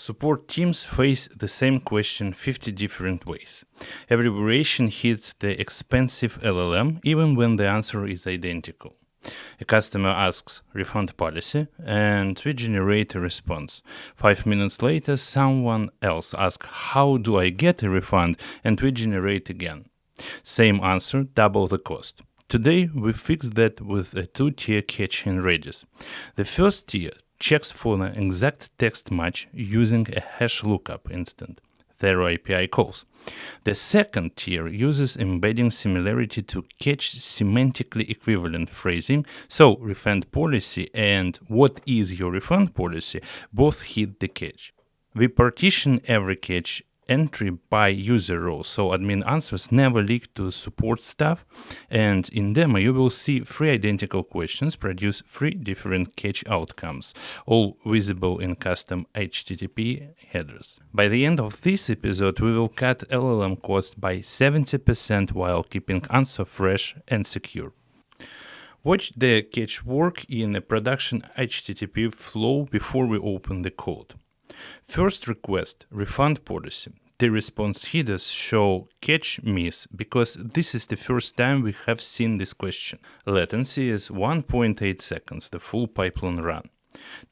Support teams face the same question 50 different ways. Every variation hits the expensive LLM even when the answer is identical. A customer asks refund policy and we generate a response. 5 minutes later, someone else asks how do I get a refund and we generate again. Same answer, double the cost. Today we fix that with a two-tier catch in Redis. The first tier checks for the exact text match using a hash lookup instant, Thero API calls. The second tier uses embedding similarity to catch semantically equivalent phrasing, so refund policy and what is your refund policy both hit the catch. We partition every catch entry by user role, so admin answers never leak to support staff, and in demo you will see 3 identical questions produce 3 different catch outcomes, all visible in custom HTTP headers. By the end of this episode we will cut LLM costs by 70% while keeping answer fresh and secure. Watch the catch work in a production HTTP flow before we open the code. First request, refund policy. The response headers show catch miss because this is the first time we have seen this question. Latency is 1.8 seconds, the full pipeline run.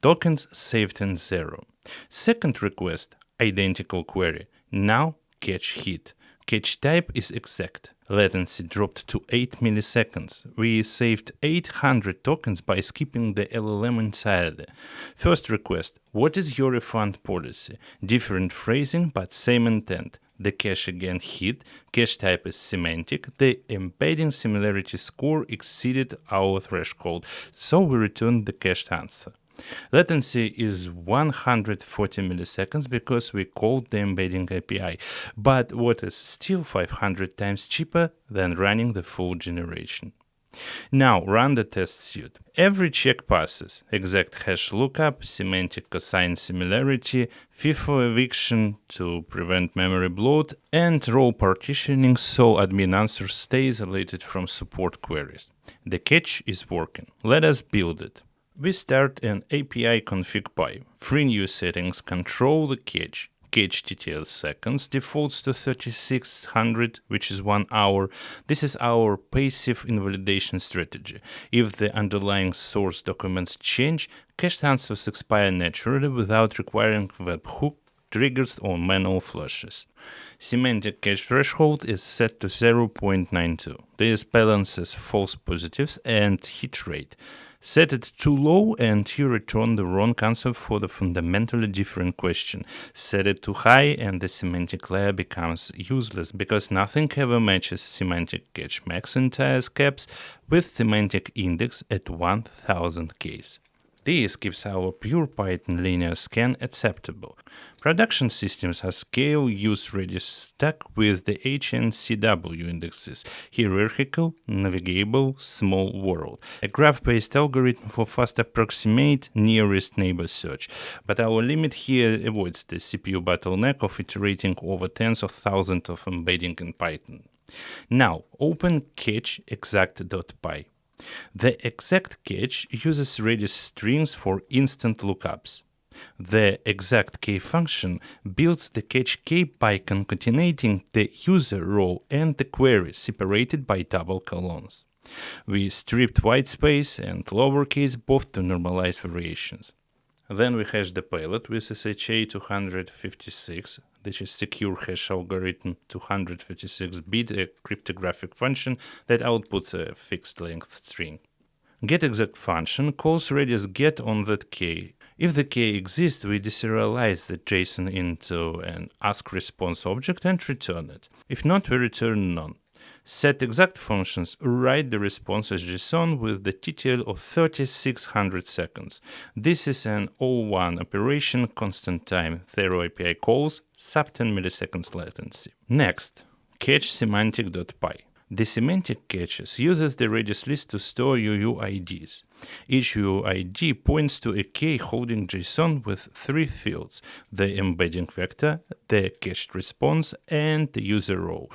Tokens saved in 0. Second request, identical query. Now catch hit. Catch type is exact. Latency dropped to 8 milliseconds. We saved 800 tokens by skipping the LLM entirely. First request, what is your refund policy? Different phrasing but same intent. The cache again hit, cache type is semantic, the embedding similarity score exceeded our threshold, so we returned the cached answer. Latency is 140 milliseconds because we called the embedding API, but what is still 500 times cheaper than running the full generation. Now run the test suite. Every check passes: exact hash lookup, semantic cosine similarity, FIFO eviction to prevent memory bloat, and role partitioning so admin answer stays isolated from support queries. The catch is working. Let us build it. We start an API config pipe. 3 new settings control the catch. Catch TTL seconds defaults to 3600, which is 1 hour. This is our passive invalidation strategy. If the underlying source documents change, cached answers expire naturally without requiring webhook triggers or manual flushes. Semantic catch threshold is set to 0.92. This balances false positives and hit rate. Set it too low and you return the wrong answer for the fundamentally different question. Set it too high and the semantic layer becomes useless because nothing ever matches semantic catch max entire caps with semantic index at 1000 case. This keeps our pure Python linear scan acceptable. Production systems are scale use ready stuck with the HNCW indexes: hierarchical, navigable, small world. A graph-based algorithm for fast approximate nearest neighbor search. But our limit here avoids the CPU bottleneck of iterating over tens of thousands of embedding in Python. Now open catch exact.py. The exact catch uses Redis strings for instant lookups. The exact k function builds the catch k by concatenating the user role and the query separated by double colons. We stripped whitespace and lowercase both to normalize variations. Then we hash the payload with SHA 256, which is secure hash algorithm 256-bit, a cryptographic function that outputs a fixed length string. GetExact function calls Redis get on that k. If the k exists, we deserialize the JSON into an ask response object and return it. If not, we return none. Set exact functions write the response as JSON with the TTL of 3600 seconds. This is an all-one operation, constant time, Thero API calls, sub 10 milliseconds latency. Next, catch semantic.py. The semantic catches uses the Redis list to store UUIDs. Each UUID points to a key holding JSON with 3 fields: the embedding vector, the cached response, and the user role.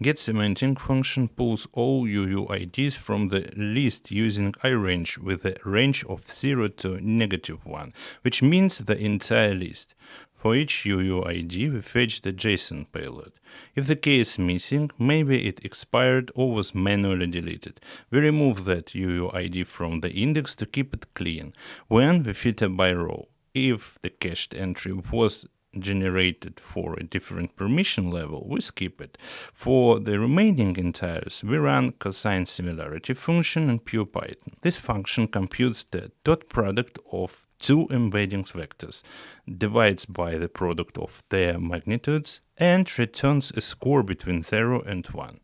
GetSemantic function pulls all UUIDs from the list using iRange with a range of 0 to -1, which means the entire list. For each UUID, we fetch the JSON payload. If the key is missing, maybe it expired or was manually deleted. We remove that UUID from the index to keep it clean. When we filter by row, if the cached entry was generated for a different permission level, we skip it. For the remaining entires, we run cosine similarity function in pure Python. This function computes the dot product of two embeddings vectors, divides by the product of their magnitudes, and returns a score between 0 and 1.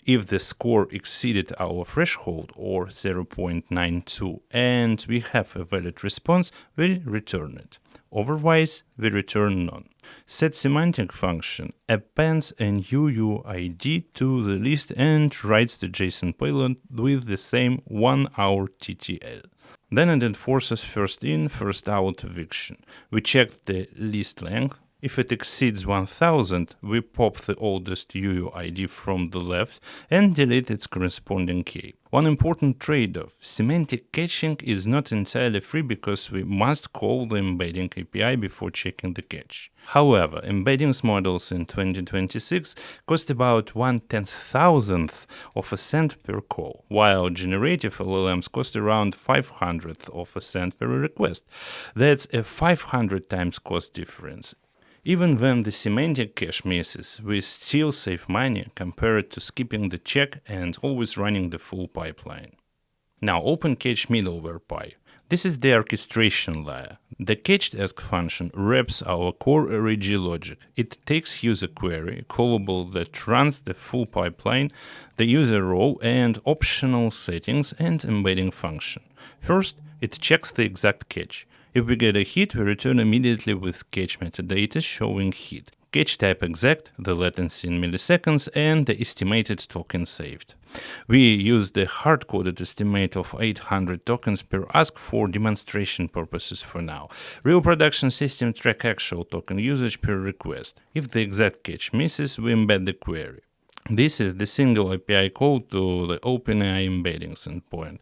If the score exceeded our threshold, or 0.92, and we have a valid response, we return it. Otherwise, we return none. setSemantic function appends an UUID to the list and writes the JSON payload with the same 1-hour TTL. Then it enforces first in, first out eviction. We check the list length. If it exceeds 1000, we pop the oldest UUID from the left and delete its corresponding key. One important trade-off: semantic caching is not entirely free because we must call the embedding API before checking the cache. However, embeddings models in 2026 cost about 1/10,000th of a cent per call, while generative LLMs cost around 500th of a cent per request. That's a 500 times cost difference. Even when the semantic cache misses, we still save money compared to skipping the check and always running the full pipeline. Now open cache middleware py. This is the orchestration layer. The cached-ask function wraps our core RAG logic. It takes user query, callable that runs the full pipeline, the user role, and optional settings and embedding function. First, it checks the exact cache. If we get a hit, we return immediately with cache metadata showing hit, cache type exact, the latency in milliseconds, and the estimated token saved. We use the hard-coded estimate of 800 tokens per ask for demonstration purposes for now. Real production system track actual token usage per request. If the exact cache misses, we embed the query. This is the single API call to the OpenAI embeddings endpoint.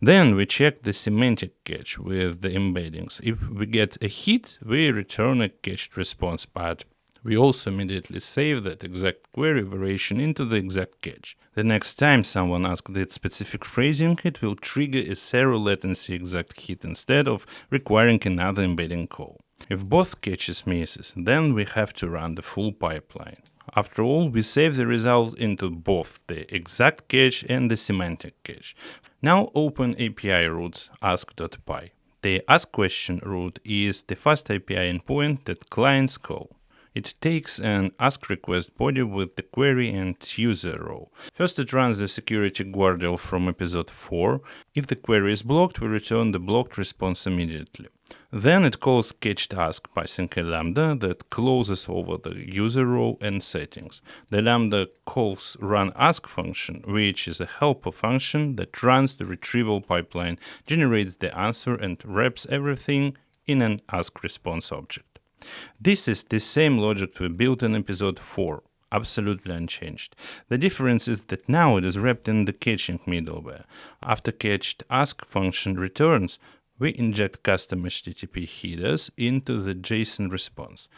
Then we check the semantic cache with the embeddings. If we get a hit, we return a cached response, but we also immediately save that exact query variation into the exact cache. The next time someone asks that specific phrasing, it will trigger a zero latency exact hit instead of requiring another embedding call. If both caches misses, then we have to run the full pipeline. After all, we save the result into both the exact cache and the semantic cache. Now open API routes ask.py. The ask question route is the fast API endpoint that clients call. It takes an ask request body with the query and user role. First, it runs the security guardrail from episode 4. If the query is blocked, we return the blocked response immediately. Then it calls cached ask passing a lambda that closes over the user role and settings. The lambda calls run ask function, which is a helper function that runs the retrieval pipeline, generates the answer, and wraps everything in an ask response object. This is the same logic we built in episode 4, absolutely unchanged. The difference is that now it is wrapped in the caching middleware. After cached ask function returns, we inject custom HTTP headers into the JSON response.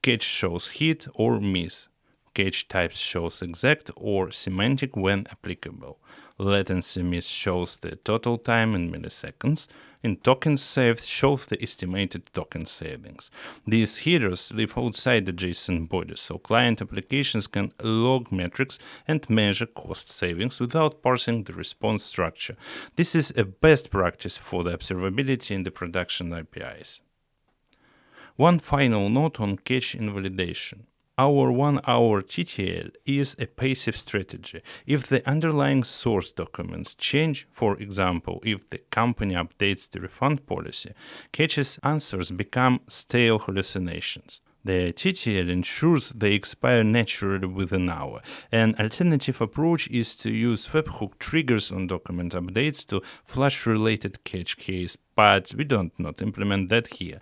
Cache shows hit or miss. Cache types shows exact or semantic when applicable. Latency miss shows the total time in milliseconds. In tokens saved shows the estimated token savings. These headers live outside the JSON body, so client applications can log metrics and measure cost savings without parsing the response structure. This is a best practice for the observability in the production APIs. One final note on cache invalidation. Our 1-hour TTL is a passive strategy. If the underlying source documents change, for example, if the company updates the refund policy, cache's answers become stale hallucinations. The TTL ensures they expire naturally within an hour. An alternative approach is to use webhook triggers on document updates to flush related cache keys, but we don't not implement that here.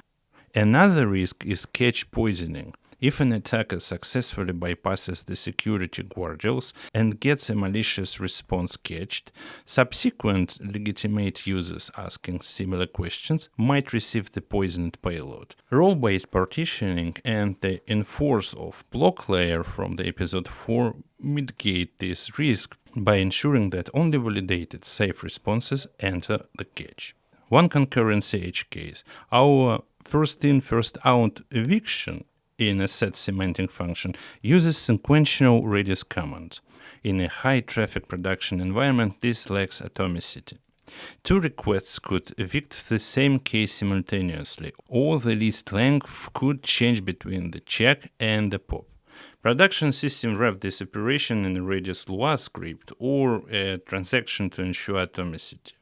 Another risk is cache poisoning. If an attacker successfully bypasses the security guardrails and gets a malicious response catched, subsequent legitimate users asking similar questions might receive the poisoned payload. Role-based partitioning and the enforce of block layer from the episode 4 mitigate this risk by ensuring that only validated safe responses enter the cache. One concurrency edge case. Our first in, first out eviction in a set semantic function uses sequential radius command. In a high-traffic production environment, this lacks atomicity. Two requests could evict the same case simultaneously, or the list length could change between the check and the pop. Production system wrap this operation in a radius Lua script or a transaction to ensure atomicity.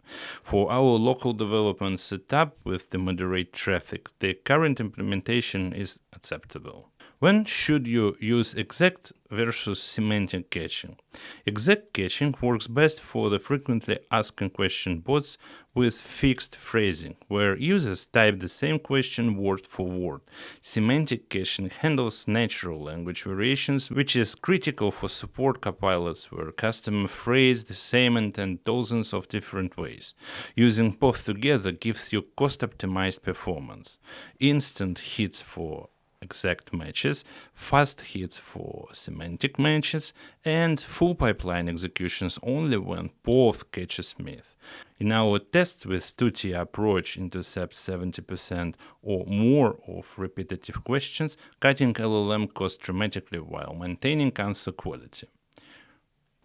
For our local development setup with the moderate traffic, the current implementation is acceptable. When should you use exact versus semantic caching? Exact caching works best for the frequently asking question bots with fixed phrasing, where users type the same question word for word. Semantic caching handles natural language variations, which is critical for support copilots where customers phrase the same intent dozens of different ways. Using both together gives you cost-optimized performance. Instant hits for exact matches, fast hits for semantic matches, and full pipeline executions only when both caches meet. In our test with two-tier approach intercepts 70% or more of repetitive questions, cutting LLM costs dramatically while maintaining answer quality.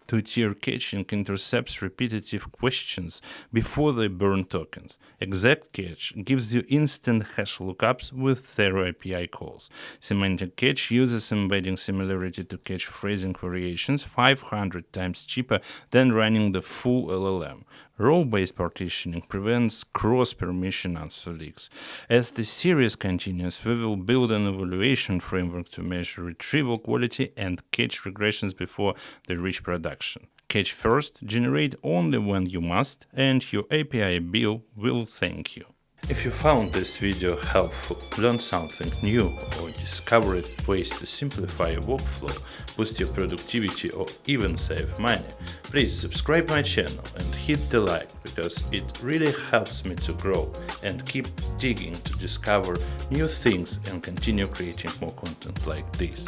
Two-tier caching intercepts repetitive questions before they burn tokens. Exact cache gives you instant hash lookups with zero API calls. Semantic cache uses embedding similarity to cache phrasing variations 500 times cheaper than running the full LLM. Role-based partitioning prevents cross-permission answer leaks. As the series continues, we will build an evaluation framework to measure retrieval quality and cache regressions before they reach production. Cache first, generate only when you must, and your API bill will thank you. If you found this video helpful, learned something new, or discovered ways to simplify your workflow, boost your productivity, or even save money, please subscribe my channel and hit the like, because it really helps me to grow and keep digging to discover new things and continue creating more content like this.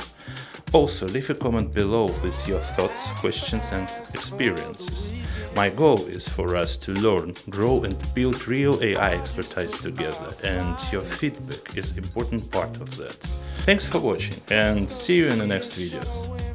Also, leave a comment below with your thoughts, questions and experiences. My goal is for us to learn, grow and build real AI expertise together, and your feedback is an important part of that. Thanks for watching and see you in the next videos.